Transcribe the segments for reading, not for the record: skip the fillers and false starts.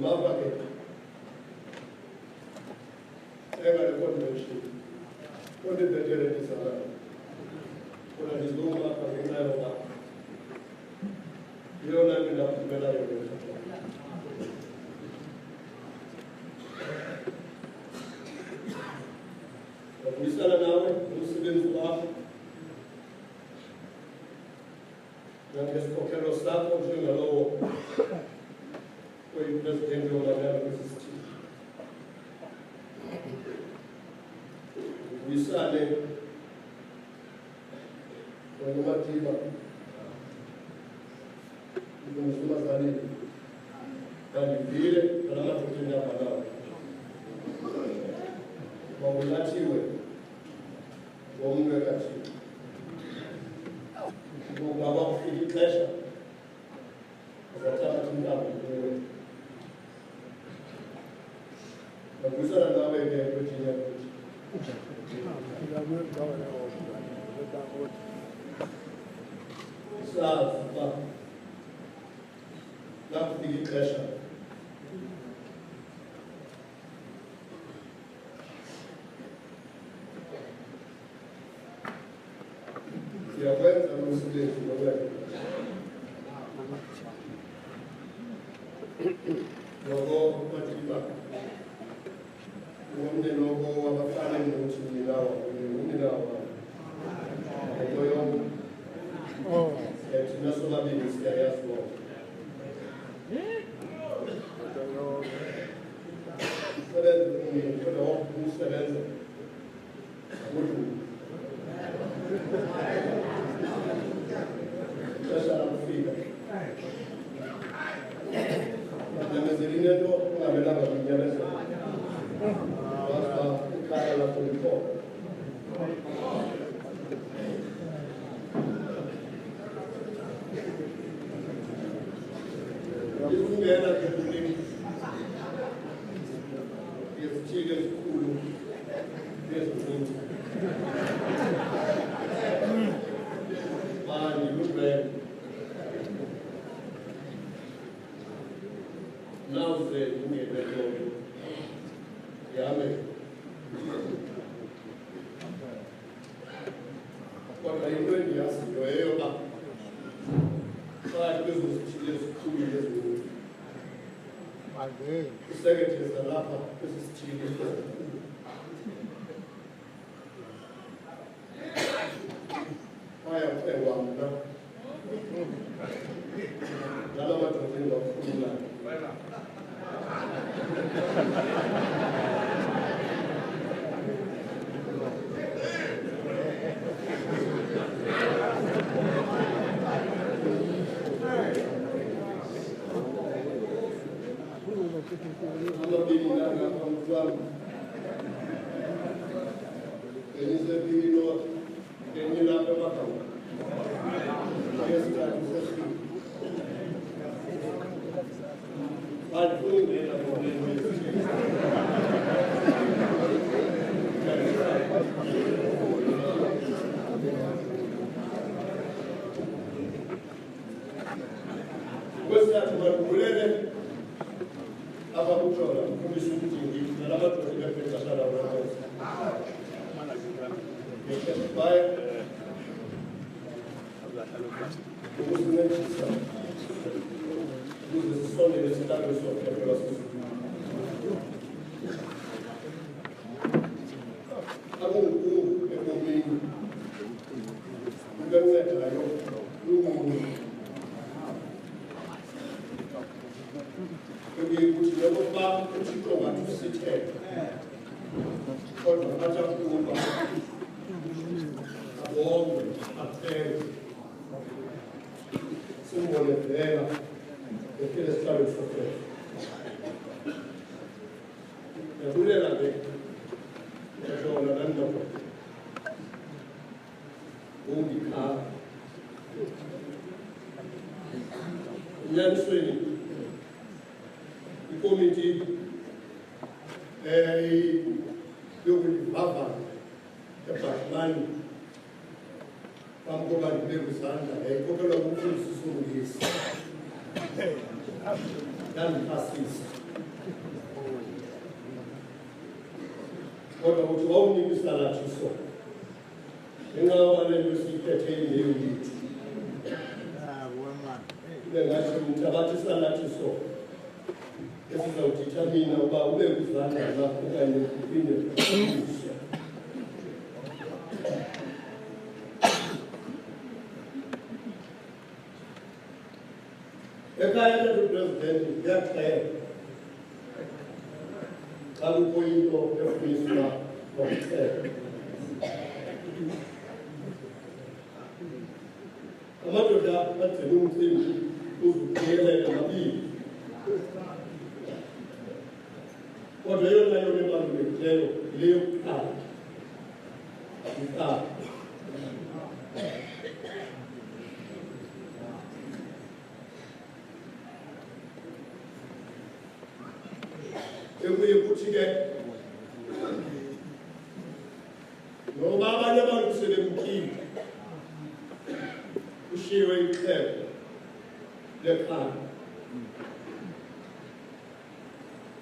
Mapa ke ega le convention what did the general desire kuna nizunga kwa ninayo ba hiyo na bila kubela yote kuisana nawe usibenzi wako na ngesikokelo sakho njengalowo president wabadala kwesisithili uyisane wena Matiba ngumsumazane kanivile nalamadoda abalawo wawulathiwe ngomnwe kaThixo ungaba kufika ixesha uzathatha intambo kuwe Nakusana nawe ke Virginia Beach. Safa. Nakufika ixesha. Siyakwenza umsebenzi ngokwethu. Ngoba Matiba umne logo wabafana ngokuthi lawa umne lawa ngoyo thina sobabili siyayazi lo sebenza kodwa ukusebenza ukuthi sasa kufika namezeline nto ungabelanga kunyameza kaya la polipoko ngena kepulini yesithile esikhulu yezininzi manje lubrand nawuze ungebelolo yame kodwa into endiyaziyo yeyoba phakathi kwezosithile esikhulu yezininzi useketheza lapha kwesisithile esikhulu bayathengwa mna ngala madoda engakhululayo Then passes. Kodwa uthi wawunika isalathiso ngenxa yoba le nto siyiphethe imbewu yethu kube ngathi mthabathi isalathiso esizawudithamina uba ube kuzandla zakho okanye uphinde ukusha. Ekhaya lePresident kuyaxhela xa kukho into efuniswa ngokuxhela. Amadoda agcina umcimbi uzuqikelela ngabili. Kodwa eyona yona ebalulekileyo yile yokuqala. Iqala. Ekuye kuthi ke noba abanye abantu sebemkile kushiwe ixhego lekhaya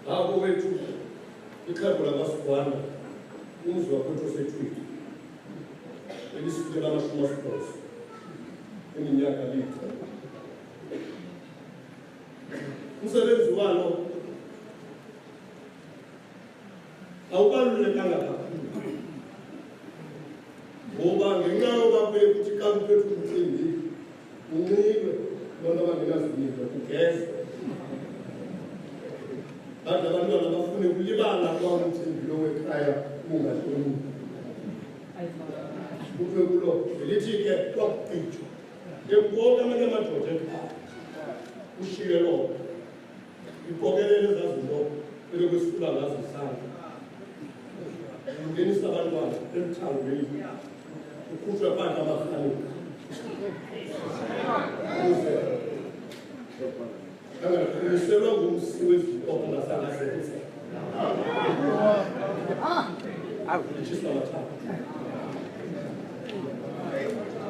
ngako wethu ixhego lamasugwana umzi wakwethu osethwini elisukela ama-80 eminyaka lixa. Umsebenzi walo awubalulekanga kakhulu ngoba ngenxa yoba kuye kuthi xa kuphethwe umcimbi unxibe abantu abangenazinto kugezwe. Kanti abantwana bafune ukulibala kwa umcimbi lo wekhaya ungahloniphi. Kuthiwe kulo ngelithi ke kwakugqitywa ekuwoke amanye amadoda ekhaya ushiye loo iqokelele ezaa zinto ebekwesifula ngazo isandla. Ungenisa abantwana emthangweni ukhutshwe phandle amarhanika ukuze angaqiniselwa ngumsi wezinto ongasangazenza itshisa amathambo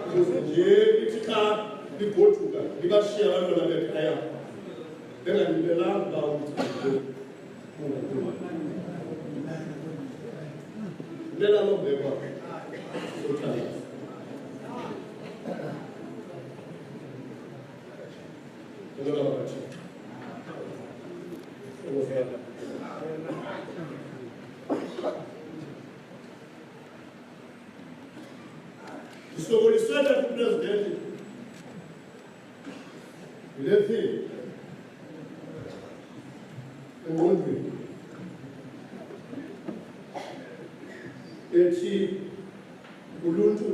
ukuze nje ithi xa ligoduka libashiye abantwana bekhaya benganibelanga uba umthambo Lela lo beba uthandaza. Ngoba bathi ubufela isoboliswele kupresident lethi engqondweni ethi uluntu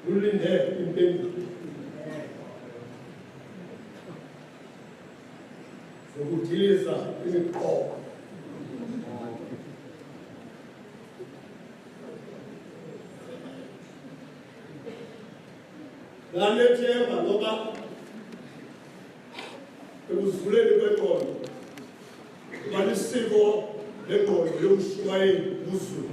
lulinde impendulo zokudiliza imiqobo nganethemba ngoba ekuzivuleni kweqondo banisiko lengqondo yomshwayeli kuzulu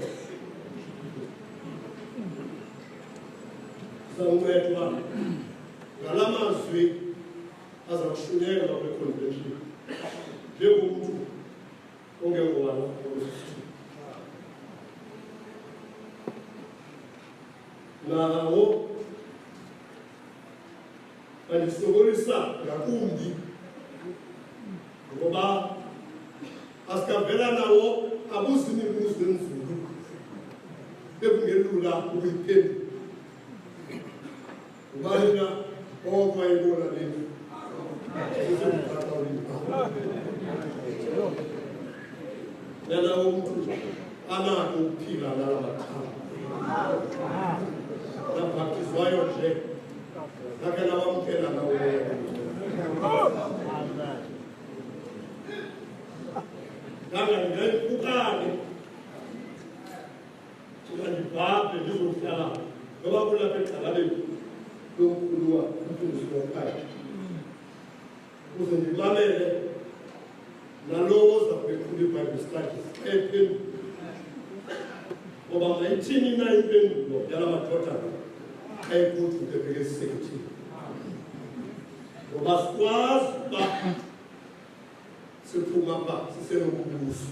zawuncedwa ngala mazwi aza kushunyelwa kwe-convention njengomntu ongengowala nawo bandisokolisa ngakumbi ngoba asikavela nawo abuzimibuzo enzulu ekungelula ukuyiphendula ubalina okwayibona leni nalawo umntu anako ukuphila nala mathambo nabhaktizwayo nje nakhe nawamkela nawo ngangandikukane ndibhabhe ndizohlala ngoba kulapha egxalabeni lomkhuluwa umfundisi wokhaya ukuze ndimamele nalowo oza kubekhula iBible studies ephendula ngoba mayithini na impendulo yala madoda xa ikuthi ubheke esisekethini ngoba sikwazi uba siphuma apha sisenombuzo.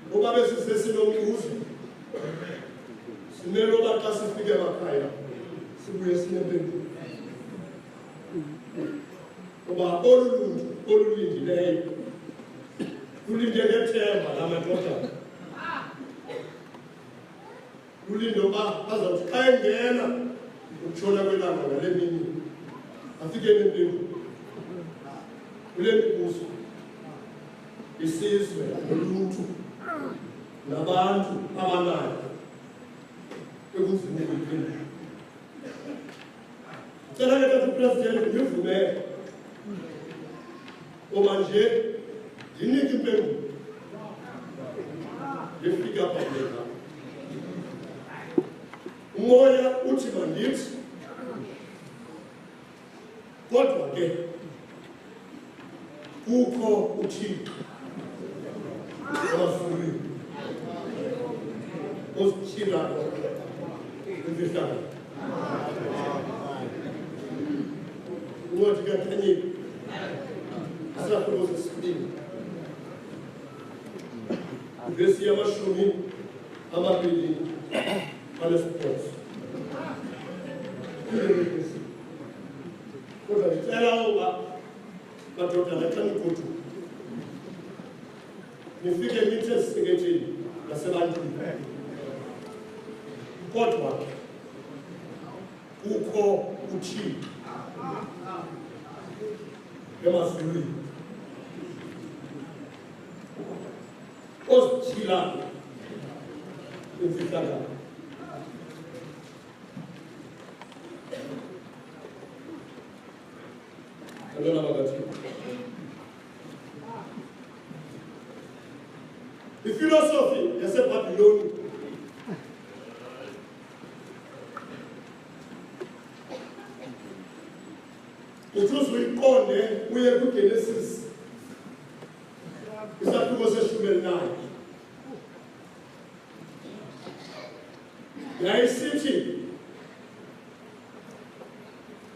Ngoba besisesinombuzo simele uba xa sifike emakhaya sibuye sinempendulo. Ngoba olu luntu olulindileyo lulinde ngethemba lamadodana. Lulinde uba azawuthi xa engena ukutshona kwelanga ngale mini afike nempendulo kule mibuzo. Isizwe noluntu nabantu abanayo ekunzima ukuyiphendula. Cela ke Tata President ndivumele ngoba nje ndinike impendulo ndifike apha kulela. Umoya uthi mandithi kodwa ke ukho uThixo emazulwini ozityhilayo iimfihlakalo. Uncwadi kaDanyeli isahluko sesibini ivesi yamashumi amabini anesibhozo. Kodwa ndicela uba madodana xa nigoduka nifike nithi eziseketheni nasebantwini. Kodwa ukho uThixo emazulwini ozityhilayo iimfihlakalo. Abantwana bakaThixo, ifilosofi yaseBhabhiloni uthi uyiqonde uye kuGenesis isahluko seshumi elinanye. Yayisithi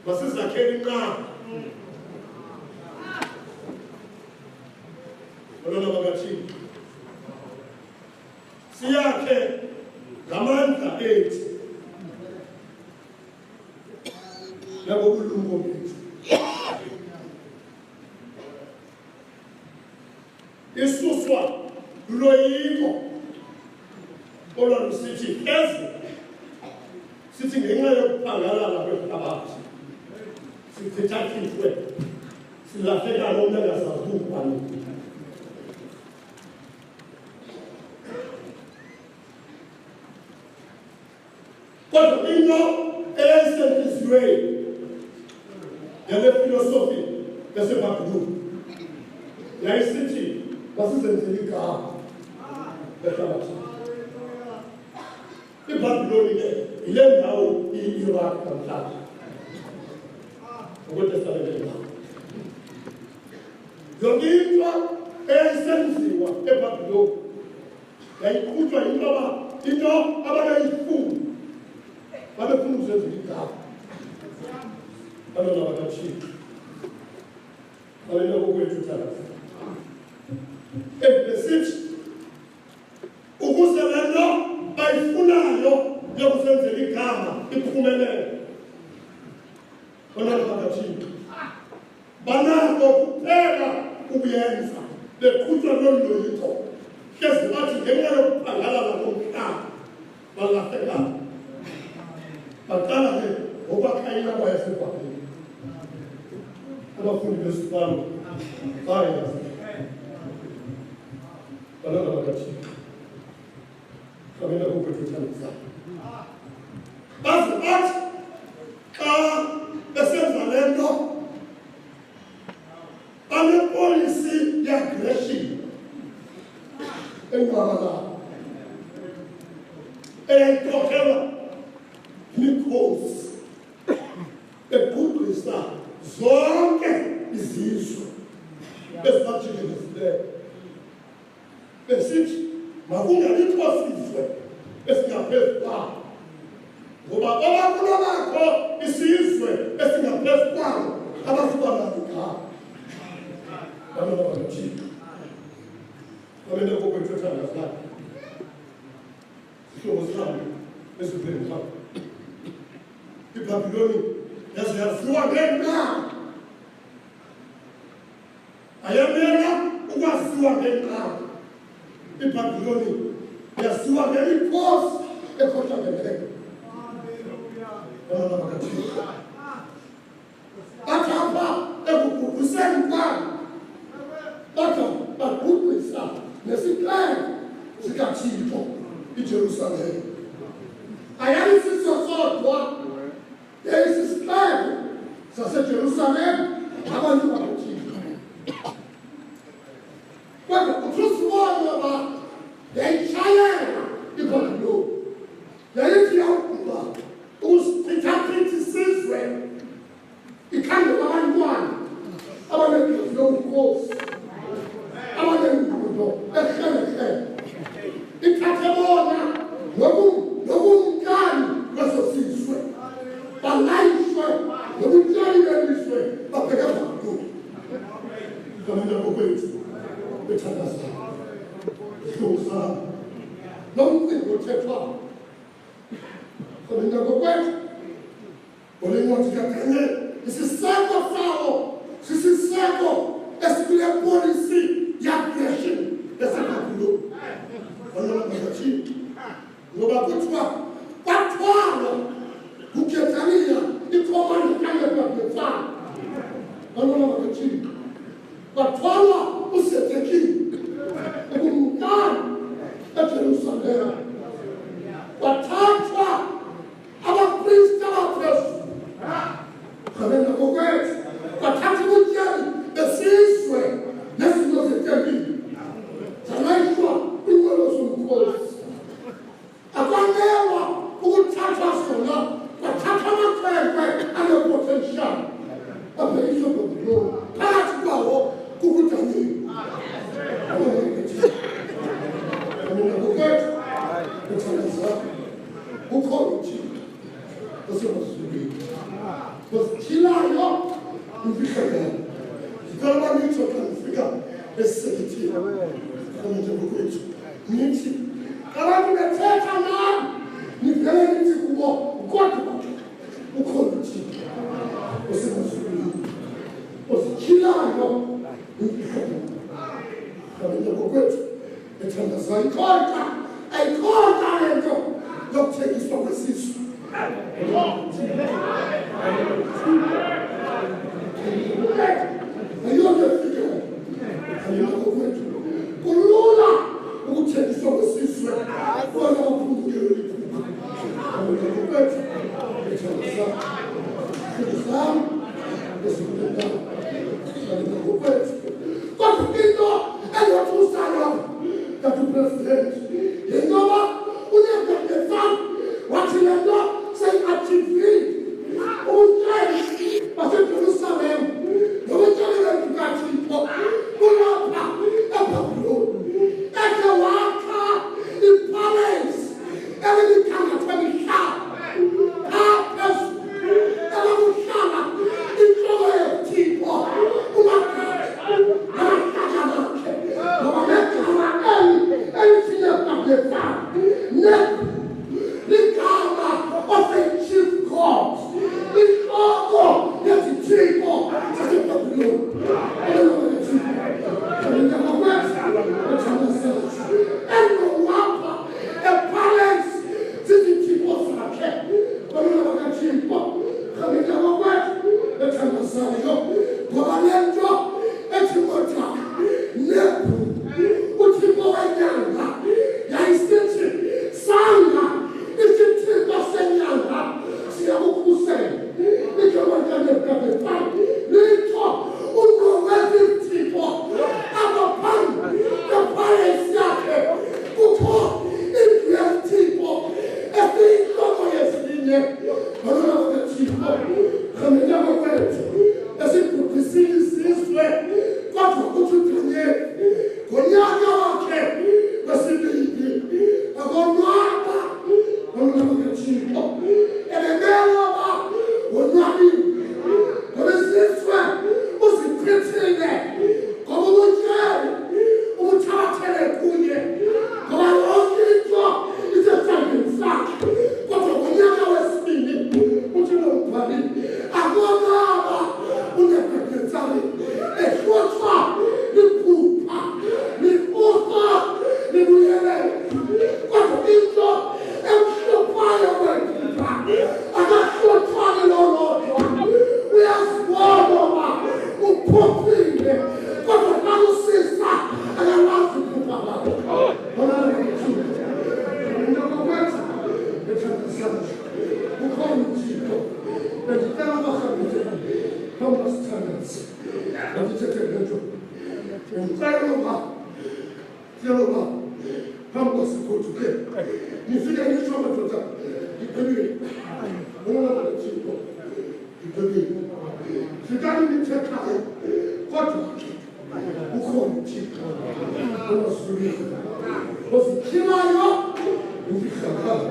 masizakhele inqaba. Abantwana bakaThixo, siyakhe ngamandla ethu nangobulumko bethu. Isuswa luloyiko olwalusithi sithi ngenxa yokuphangalala kwehlabathi sithethathithwe silahlekana umntu engasazi ukubani. Kodwa into eyayisentliziyweni yale filosofi yaseBhabhiloni yayisithi masizenzele igama lehlabathi. iBhabhiloni ke yile ndawo iyi-Iraq namhlanje ngokwetestamente yakho. Yonke into eyayisenziwa eBhabhiloni yayiqhutywa into abangayifuni babefuna ukuzenzela igama. Abantwana bakaThixo, balena kokwethu thalaza besithi ukuze le nto bayifunayo yokusenzela igama iphumelele, abantwana bakaThixo banako kuphela ukuyenza beqhutywa loloyiko. Hlezi bathi ngenxa yokuphangalala komhlaba balahlekana. Baqala ke ngokwakha inqaba yaseBhabhiloni. Abafundi besikolo bayazi abantwana bakaThixo babena kokwethu baze bathi xa besenza le nto banepolisi ye-aggression enqabalala eyayikhokelwa yimikhosi egudisa zonke izizwe ezibajikelezeleyo. Besithi makungabikho sizwe esingaphezu kwabo, ngoba obakulo bakho isizwe Kamenda kokwethetha ngazana. Sihlobo sihambe esipheni sakho. iBhabhiloni yaze yaziwa ngenxa. Ayamela ukwaziwa ngenxa. iBhabhiloni yaziwa ngemikhosi ekhohlakeleyo. Bathi apha ekuguguseni kwabo bathi bagugisa nesihlenge sikaThixo iJerusalem. Ayayisiso sodwa yayisisihlenge saseJerusalem abantu bakaThixo. Kodwa uthusibona ba yayishayela iBhabhiloni. Yayithi yakuba usichithachithi isizwe ikhangela abantwana abanengizo yobukhosi abanengudo ehlelehlele. Ithathe bona nobumkani kweso sizwe balayishwe nobutshali beliswe babheke eBhabhiloni. Kamenda kokwethu bethandaza hluza nomcimbi othethwayo. Kamenda kokwethu olencwadi kaDanyeli isiseko sawo sisiseko esikule polisi yagreshini yaseBhabhiloni. Bakathixo ngoba kuthiwa kwathwala kuKhethaniya ikhomanda kaNebukadinezari. Bakathixo kwathwala uSedekhiya ubumkani eJerusalem. Kwathathwa abapristi abaphezulu. Kamenda kokwethu kwathatha ubutyebi besizwe nezinto zetempile zalayishwa kwiinqwelo zomkhosi. Akwanelwa ukuthathwa zona, kwathathwa amakhwenkwe anepotential abhekiswe eBhabhiloni. Phakathi kwawo kukuDanyeli. Kamenda kokwethu bethandaza ukho uThixo osemazulwini. Ozityhilayo iimfihlakalo. Ngicela uba nitsho xa ndifika esisekithini. Kamenda kokwethu nithi abantu bethetha nami nivele nithi kubo kodwa ukho uThixo osemazulwini. Ozityhilayo iimfihlakalo. Kamenda kokwethu bethandaza ayikhonta le nto yokuthengiswa kwesizwe. Kulula ukuthengiswa kwesizwe kona baphungulelo elikhulu. Kamenda kokwethu bethandaza zami ezikulendaba. Kamenda kokwethu kodwa into engothusayo kanti upresident yengoba uNebukadinezari wathi le nto seyi-achievile ubutyebi baseJerusalem nobutyebi bukaThixo kulapha eBhabhiloni. Ekhe wakha ipalace elilikhangathwe lihlala phaa phezulu elakuhlala intloko yeThixo uMagadi namahlaja akhe. Ngoba negama elithi Nebukadinezari ligama of a chief god, inhloko yezithixo zaseBhabhiloni. Kamenda kokwethu bethandaza engowapha epalace zizithixo zakhe. Bakathixo kamenda kokwethu bethandazayo ngoba le nto ethi kodwa Nebu uThixo wenyanga yayisithi sanga isithixo senyanga siyakukhusela. Igama likaNebukadinezari litho unowezithixo abaphambi kwepalace yakhe kukho indlu yezithixo esiyinhloko yezinye. Bakathixo kamenda kokwethu esibhubhisile isizwe kodwa kuthi uDanyeli ngonyaka wakhe wesibili akonwaba. Bakathixo ebemele ba wonwabile ngoba isizwe uzichithile ngoba ubutyebi ubuthabathele kuye. standards. What is it? Come was go to get. You figure any trouble to that. You can be. You can be. If you can't take care, Kodwa, ukho, ozityhilayo, iimfihlakalo.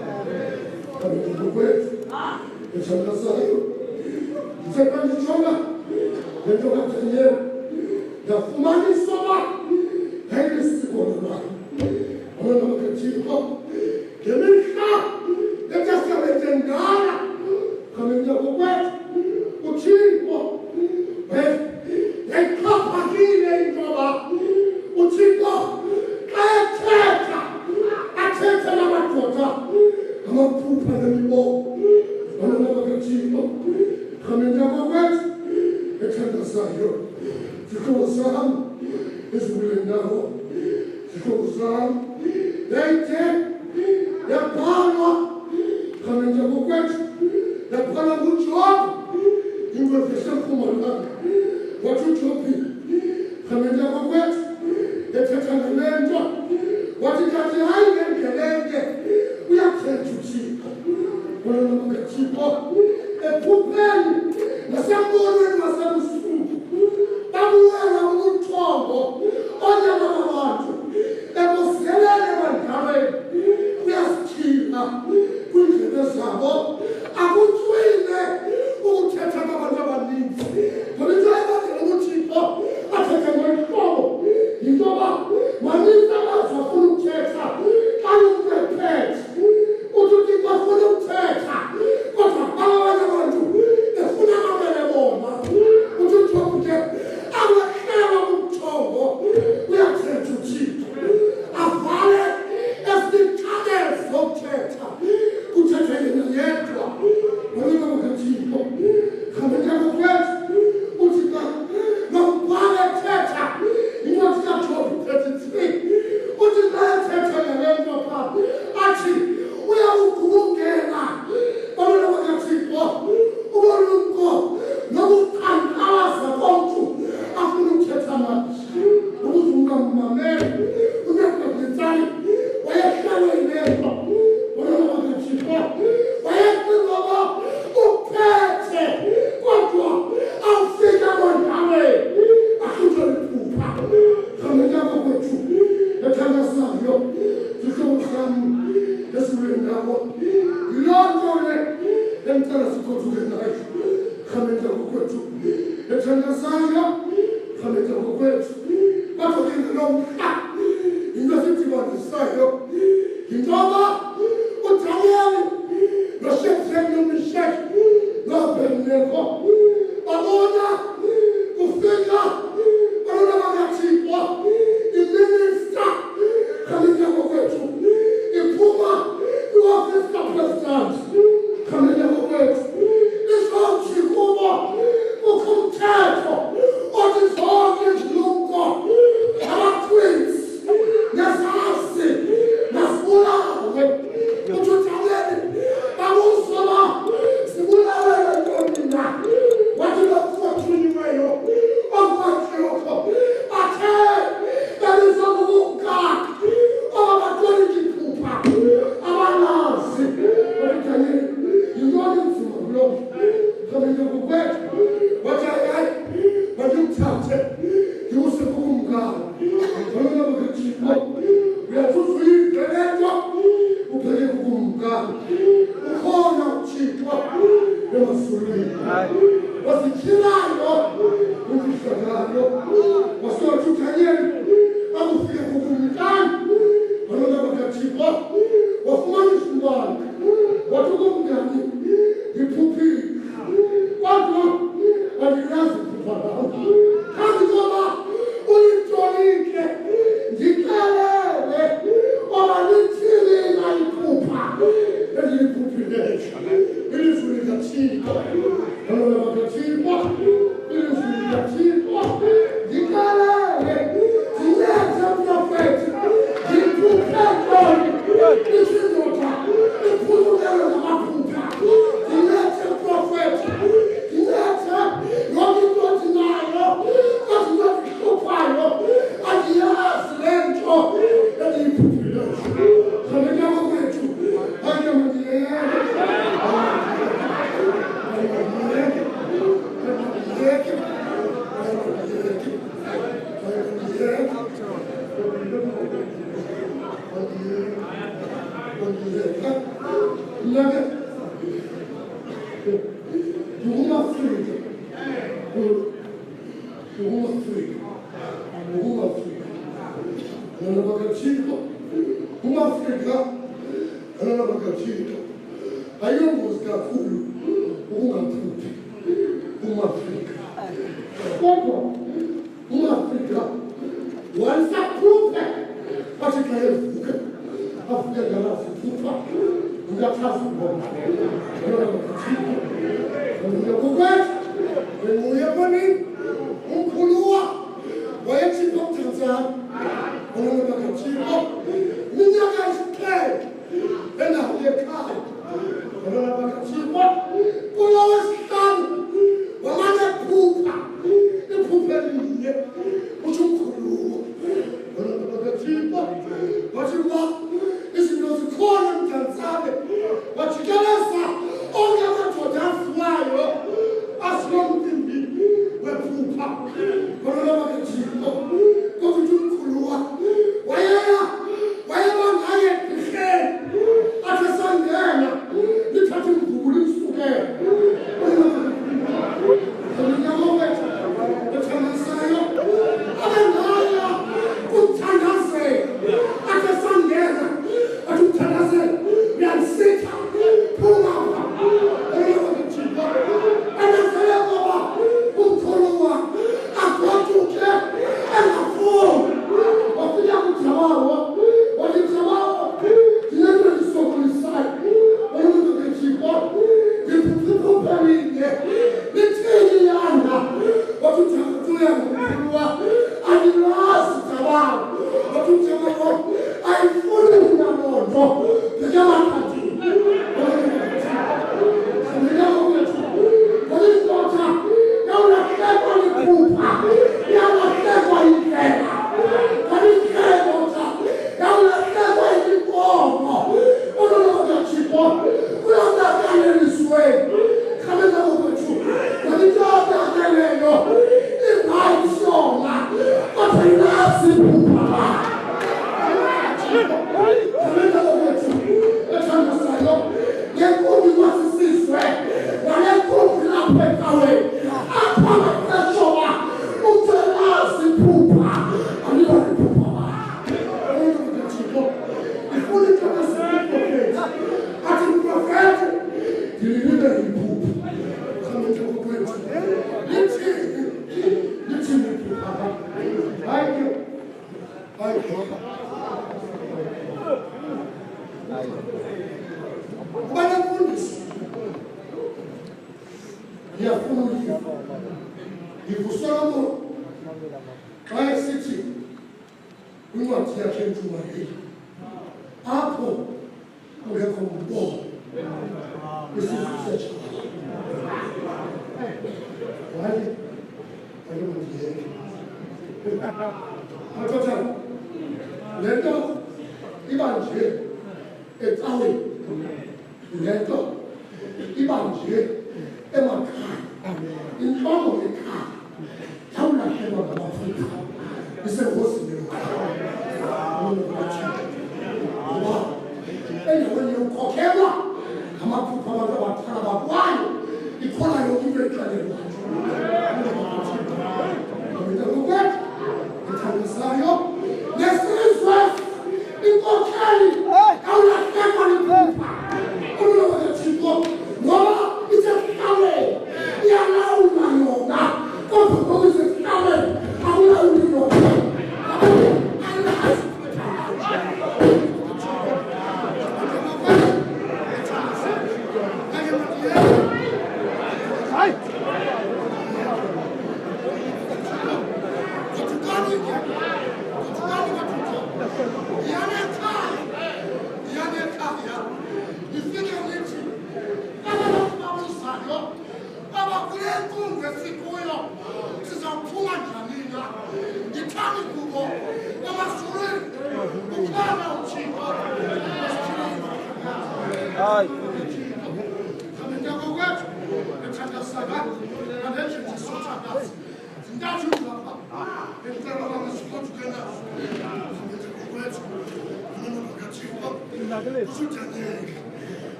emazulwini ozityhilayo iimfihlakalo wasewathutanyeni akufike kukumkani balona bakathixo wafumanisa umbane wathi kumngani ndiphuphile kodwa andikazi kuphupha ngam phambi koba uyitolike ndikalele oba lithilina iphupha eliyiphuphileyo ilizwi likathixo balona bakathixo ilizwi likathixo ndikalele ndilethe uprofethi ndiphuphe ntoni isindoda iphulukelo ngamaphupha ndilethe uprofethi ndilethe yonke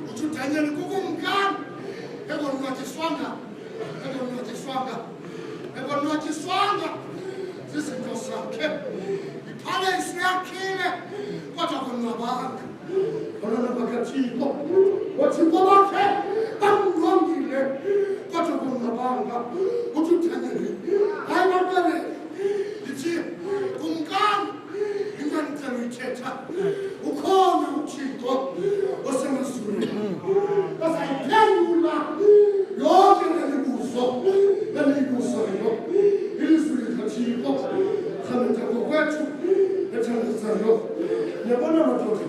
uThixo kukumkani ekonwatyiswanga zizinto zakhe iphaleisi yakhile kodwa konwabanga olona bakathixo othixo bakhe bamngqongile kodwa konwabanga uthi uthanyeli hayi baqale ndithi kumkani into ndicela uyithetha ukhona uThixo osemazulwini bazayiphendula yonke lemibuzo beniyibuzayo ilizwi likaThixo khamenta ngokwethu ethandazayo ndiyabona madoda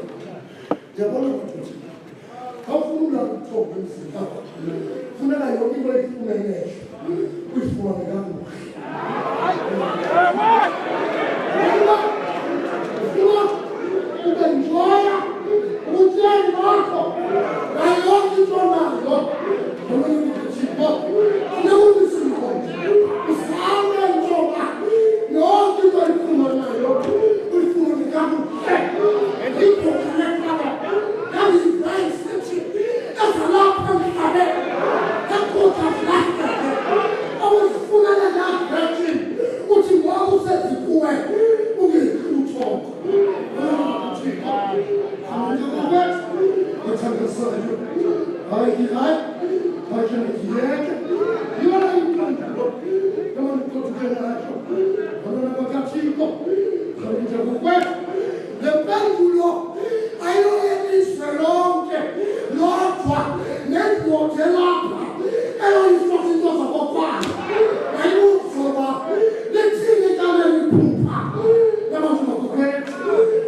awufuna ukuthomba emzini wakho funeka yonke into eyifumeneyo uyifumane kakuhle ubenjoya utyeni bakho nayo yonke into nayo nomenikuthixo funeka uzame njengoba yonke into eyifumanayo uyifumane kakuhle ibhokalekaba yangizayisithi ezalapha emhlabeni ekuthakulakeke awuzifunele nakhethi uthi ngoba usezikuwe ungekuthoko lempendulo ayoyeliswe lonke lodwa nendoda elapha eyoyiswa into zakokwana ayibuzoba lithini kaleliphupha yabantu bakokwethu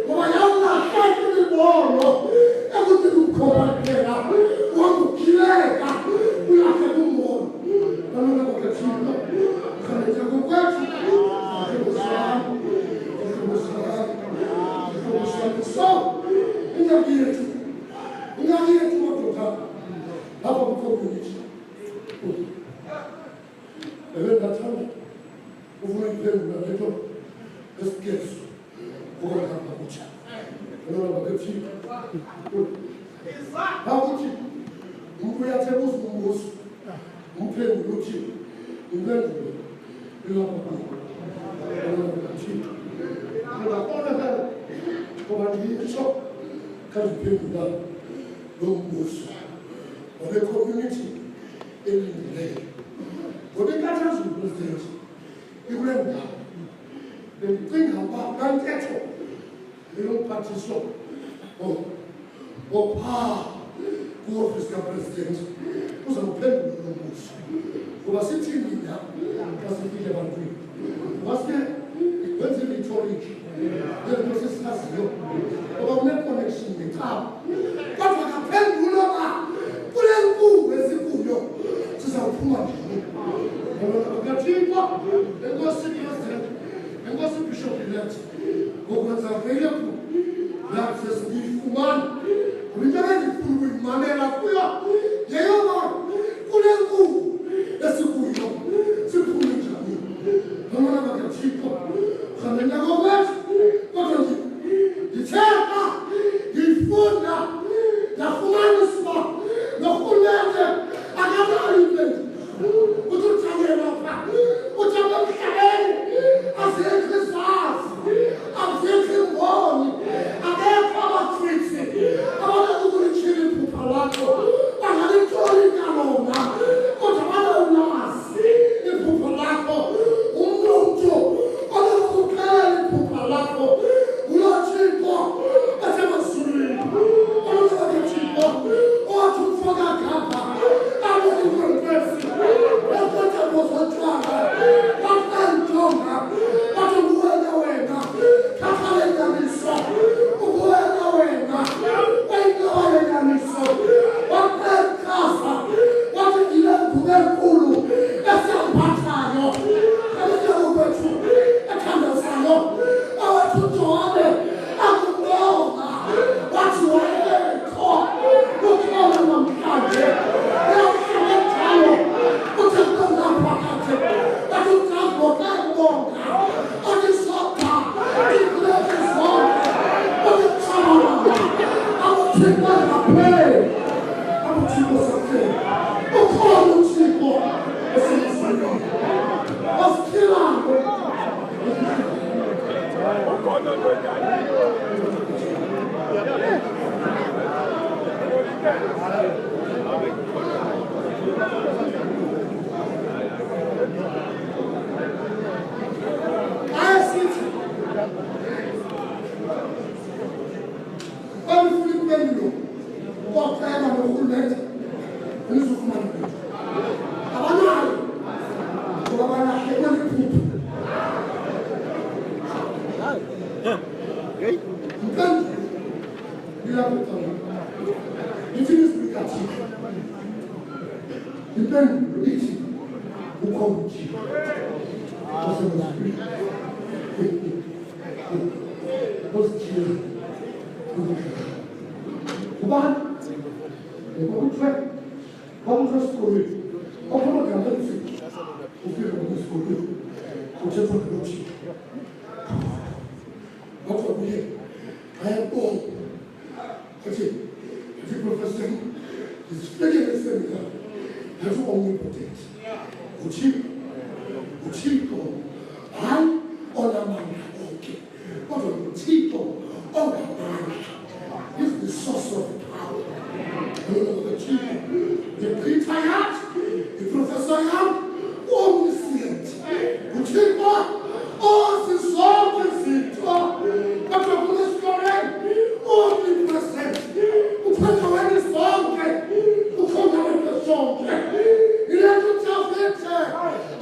ngoba yawulahleka imibono ekuthi kukhobalekela wangukhileka ulahleka umbono abantwana bakathixo khanetha kokwethu so ingxaki yethu madoda apha kwi-community ebendathanda ufuna iphendula le nto esikezo ukwelapha kutsha abantwana bakathixo akuthi umntu uyathebuza umbuzo umphendula uthi impendulo ilapha kuyo abantwana bakathixo ungabona kale ngoba ndiyitsho khaziphendula lo mbuzo wabe-community elindileyo ngoba inkathazo president ikule ndawo bendicinga uba kantetho eyomphathiso ophaa kwiofisi kapresidenti uzawuphendula lo mbuzo ngoba sithini na xa sifike ebantwini waske wenze itoriki lezinto sesisaziyo ngoba une-connection necawa kodwa kaphendula ba kule nkqubo ezikuyo sizawuphuma njani kathixo enkosi president enkosi bishop elect ngokwenza available l'access ndiyifumana ngoba into ebendifuna ukuyimamela kuyo yeyoba kule nkqubo esikuyo siphume njani abantwana bakathixo rhamela kokwethu kodwa ndithetha ndiyifunda ayesithi babefuna impendulo koxela norhulumente nizofumana bethu abanayo ngoba balahlekwe liphupho impendulo ilapho ithi nisibikathile impendulo ithi ukho uThixo ozityhilayo ubani ukuthiwe kwakusesikolweni okhonogama emfiki ufike kwesikolweni uthethwa nguThixo kodwa kuye ayabona athi professor is speaking the same God. That's omnipotent. Uthixo hayi onamandla onke kodwa uThixo ongamandla is the source of power. The preacher yam, the professor yam, omniscient. Uthixo ozizonke izinto kodwa kunesikole omnipresent. Uthixo wena zonke ukhona wena zonke. Ilento uthafethe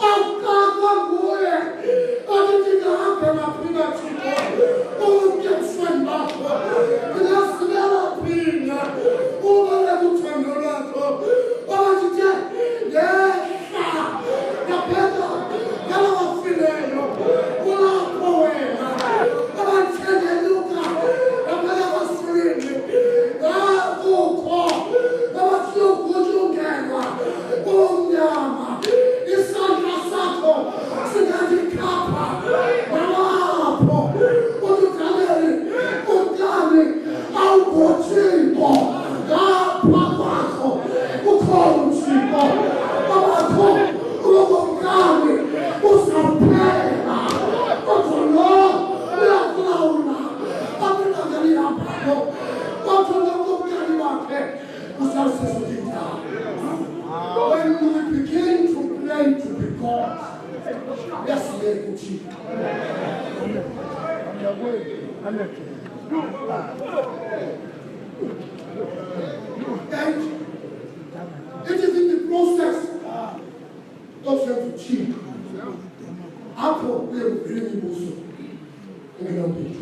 awukakwa nguye athi ndingahambe naphina Thixo onke ebusweni bakho ndingasimela phina uba lekuthando lwakho abazithe ngehla ngaphetha ngala wafileyo kulapho wena abathendeluka ngaphetha kwasifulini ngakukho abahlokutshungelwa umnyama isandla sakho singandikhapha nalapho ududaleli umntani awukuthixo ngapha kwakho ukhona uThixo abakho ulokomkani uzaphela kodwa lo uyakulawula abelangeli yaphako kodwa lokomkani wakhe uzawusesodindawo. When we begin to pray to be God, let's let uThixo. And it is in the process of saying to Chief, after we are bringing also in the beach.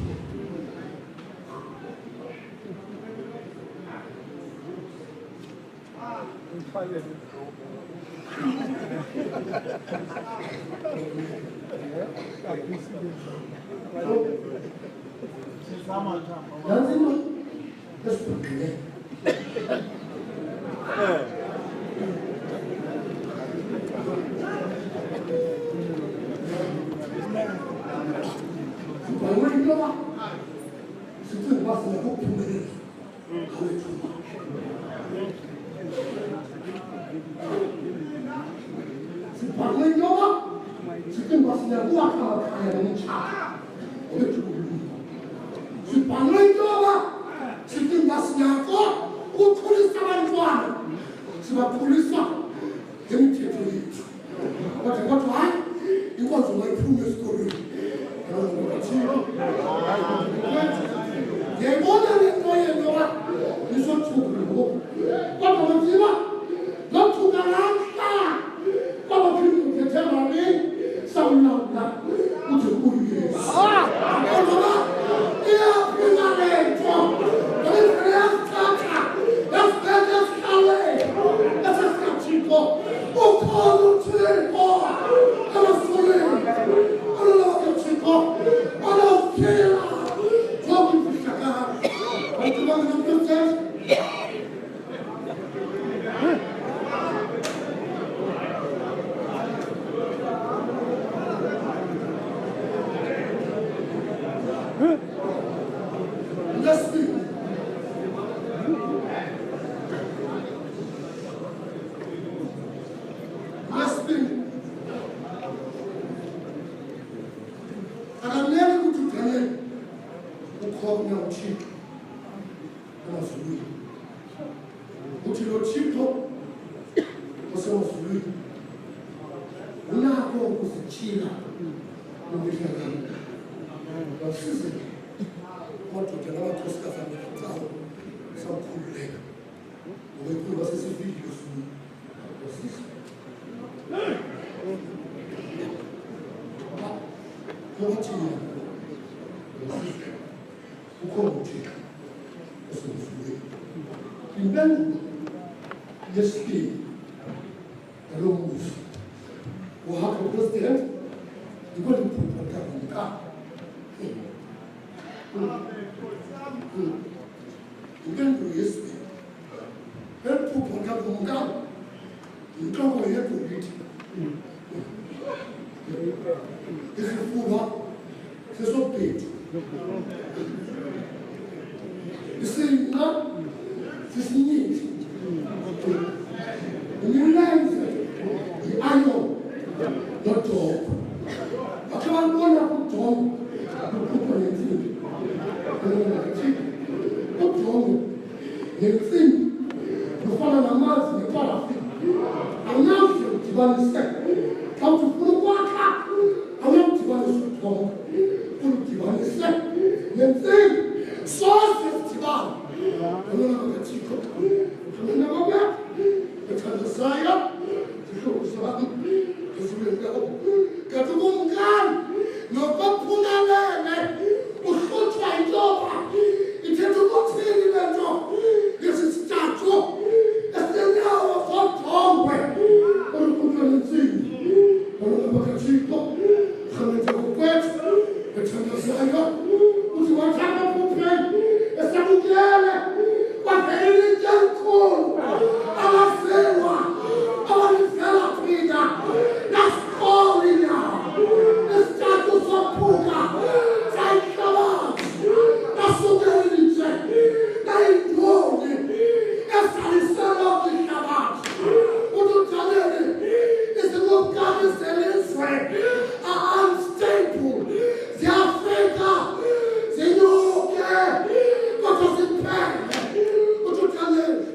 uthi lo Thixo osemazulwini unakho ukuzityhila emfihlakalo. Basize amadoda n'amakhosikazi acawo samkhululeka ngoba basesividiyo sini. Basize Kodwa ukho uThixo osemazulwini. Impendulo yesibili yalo mbuzo wakho President ikwenza iphupho kaNkulunkulu. Impendulo yesibili iphupho kaNkulunkulu inhloko yegolide. Isifuba sesobhedu isinqa sisinyiti imilenze i-iron nodongo. Bakhe balibona kudongo luphupho nensimbi. Udongo nensimbi lufana namanzi neparafini. Awunaze udibanise. Xa uthi ufuna ukwakha awunakudibanisa udongo. Udibanise nensimbi. Soze zidibane. Abantwana bakaThixo abantwana baba bethandazayo zihlobo zabo ezulwini labo. Kanti kumkani nokuphumelele uhluthwa intoba ithetha ukuthini le nto ngesisithathu esinenyawo zodongwe olukhutshwa nentsimbi. Abantwana bakaThixo rhamete ngokwethu bethandazayo uthi wathanda phupheni esabukele wavele into enkulu abafelwa abalifela phina nasikoli na isithathu sophuka sayihlabathi nasukeli nje nayintoni esalisela kwihlabathi ututhalele izikumkani zelizwe are-unstable ziyafika zinyuke kodwa ziphele ututhalele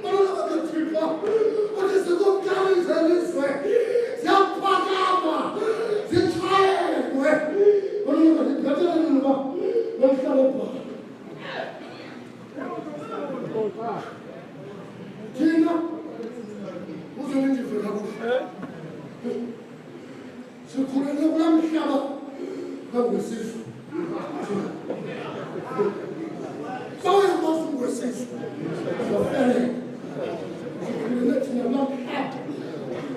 abantwana bakaThixo uthi izikumkani zelizwe ziyaphakama zitshayelwe. Abantwana ndiphethelele noba nomhlaba ebhala thina uzweni ndive kakuhle sikhulele kulaa mhlaba kangwesizwe. Sawuyakwazi ungwesizwe zafelele sikhulele thina kulaa mhlaba.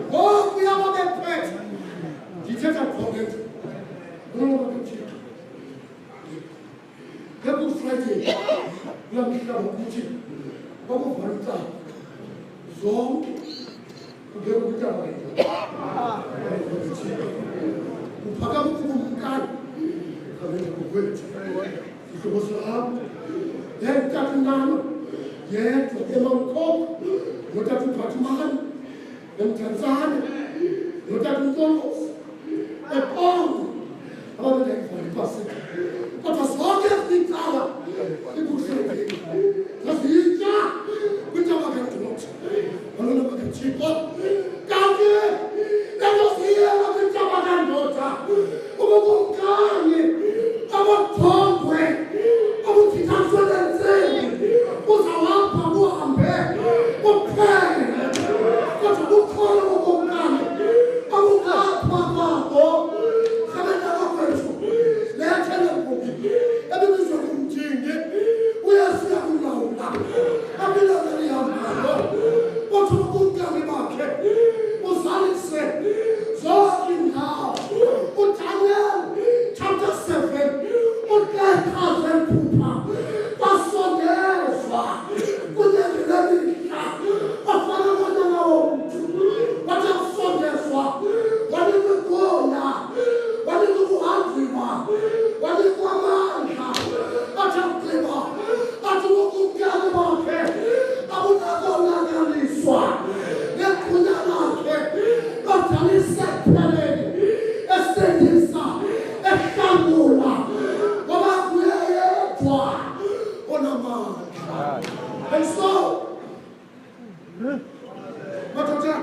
Ngoku yaba bephethe ndithetha khonethu abantwana bakaThixo ngeGoodFriday kulaa mhlaba kuthi bakuvala icala zonke kubekwa kwintabayo uphakama ukukumkani rhamete ngokwethu zihlobo zam yentatinano yedwa eMangkok notata uPhathimani eMthanzane notata uNtolosi ePongo ababendayivala ipasika. Kodwa zonke ezicala ikuhlelekile zazitya kwintaba kaNdoti. Abantwana bakaThixo kanti lezo ziyela kwintaba kaNdota ubukumkani abadongwe obudityaniswe nentsimbi uzawapha buhambe buphele. Kodwa bukhona ubukumkani abungapha kwabo rhamete ngokwethu lethele kubi ebibizwa ngumthingi uyasiya kulawula abilanga lihambayo kodwa ubukumkani bakhe uzalise zonke indawo. uDaniel chapter 7 u-9,000 phupha basondezwa kunyezelelisa bafana abantwana womntu bathi kusondezwa wanikwa igona wanikwa ukuhanjiwa wanikwa amandla bathi akugqiba bathi ubukumkani bakhe abunakawonakaliswa negunya lakhe badalisa ekupheleni esendisa ehlangula ngoba kuye yedwa onamandla. And so Madoda.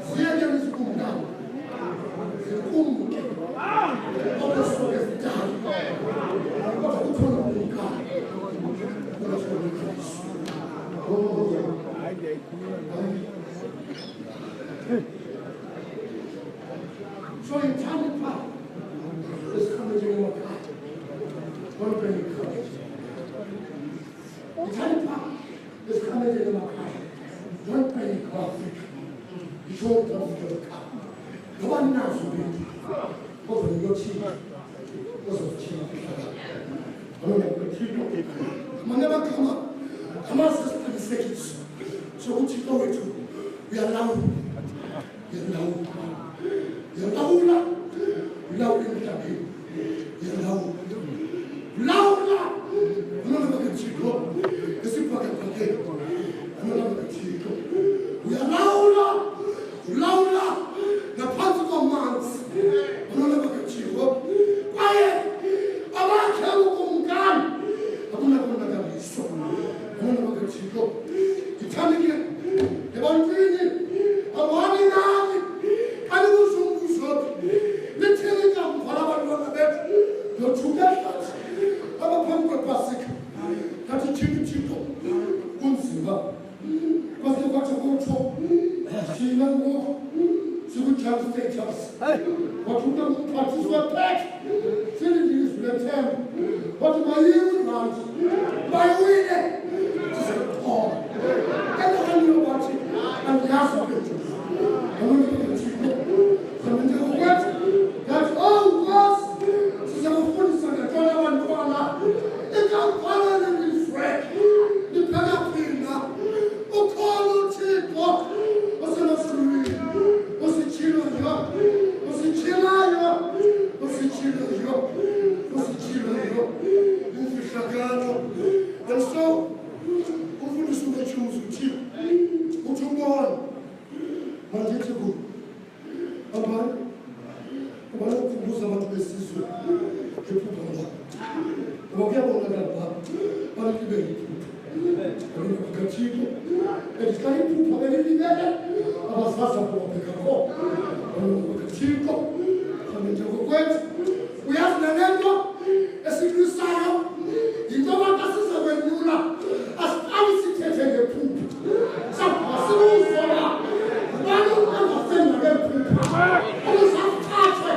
Siyeke isikumkani. Sikumke. Okusukela esidala. Kodwa kukhona umkani. So in time and power, this coming to your heart. Don't bring it courage. In time and power, this coming to your heart. Don't bring it courage. You show it off your car. No one knows who it is. Over your cheek. Was of cheek. I don't know what you do. Come on, never come up. Come on, just 30 seconds. So what you going to? We are loud. We are loud. You're loud. Loud in the game. You're loud. Loud. I'm not going to go. It's a pocket pocket. I'm not going to go. We are loud. Loud. The particle months. I'm not going to go. Quiet. I'm not going to go. I'm not going to go. I'm not going to go. You're telling me. You're going to I'm running out. I was so good. Let's tell you what I want to bet. You're too bad. I'm a pump basic. That's a chico. Unsiva. Because you've got to go to. She never walk. She would try to take us. But you don't practice your back. Feeling is the term. But my evil round. My winner. Just a Paul. And I know about it. And the answer pictures. I want to get you. So when you get that all was, she's a fool, so the dollar one corner. It can't follow them in Fred. The Pagapina, Ukho, uThixo, emazulwini, ozityhilayo, ozityhilayo, ozityhilayo, ozityhilayo, iimfihlakalo. And so, umfundisi uMatyumza uthi ubona mandithi ku abantu ukukhumbuza abantu besizwe iphupha labo. Ngoba kuyabonakala lapha abantu beliphupha uThixo esikhathi iphupha belilibele abasaza kubheka khona uThixo khamanje ngokwethu uyazi nalento esikwisayo into abantu asizakwenyula asiqali sithethe ngephupha sabasibuzola abantu angasenza ngephupha uzathathwe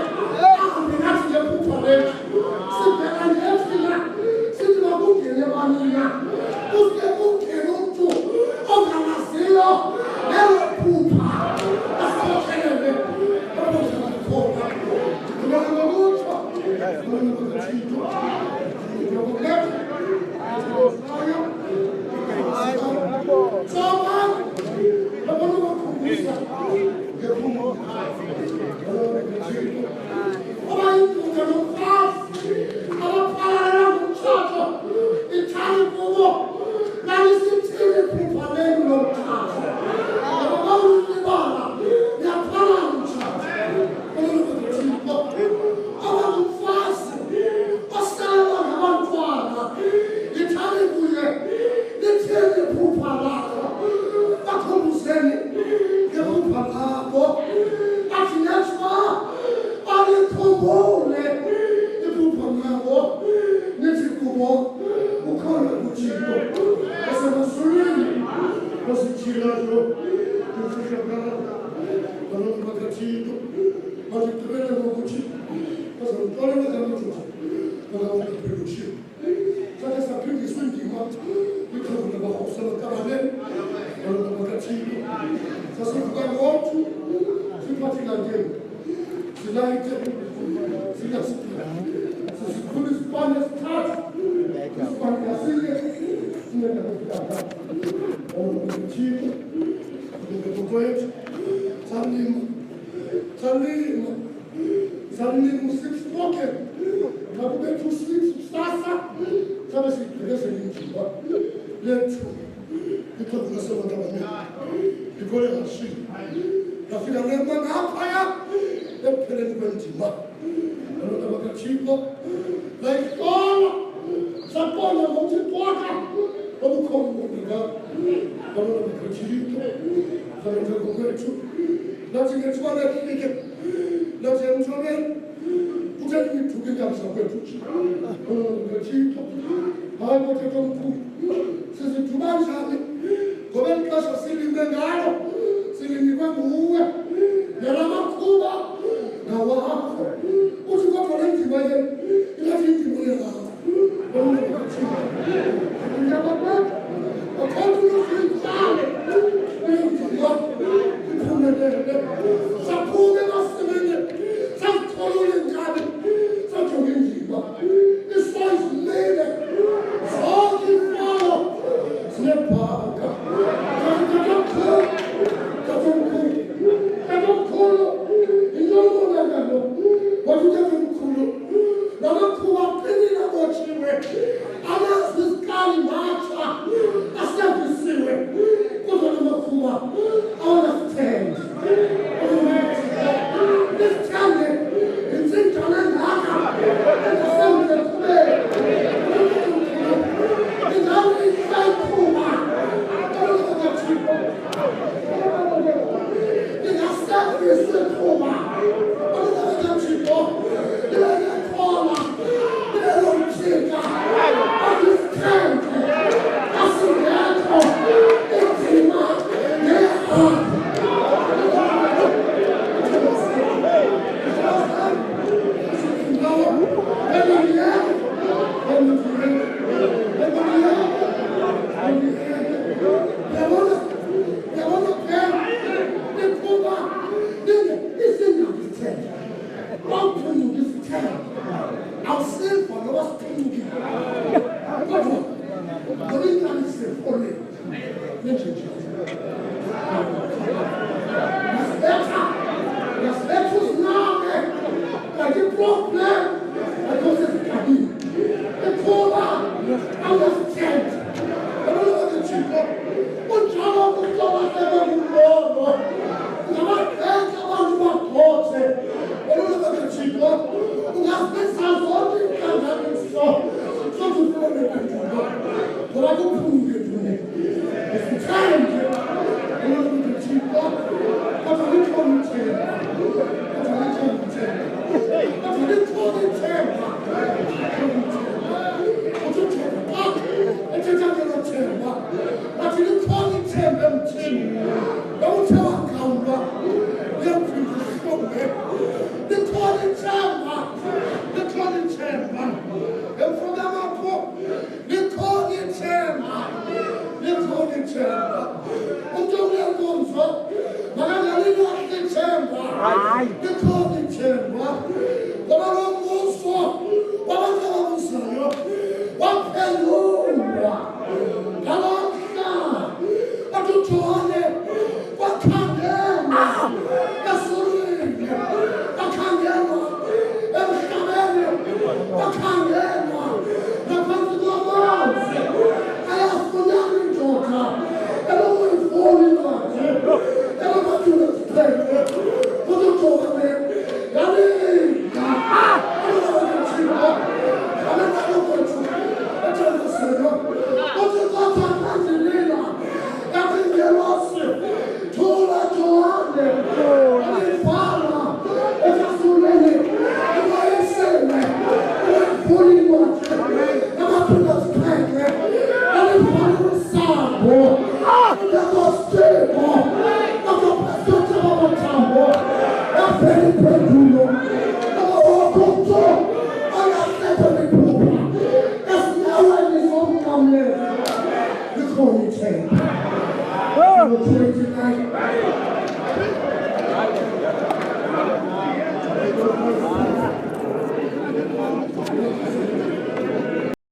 ahambe nathi ngephupha lethu sibhekane efika sithi makungene banina uske kungene umuntu ongamaziyo lelo phupha asithethelele abazakukhola ngokutsho ngokuthixo ngokuletha like all Holy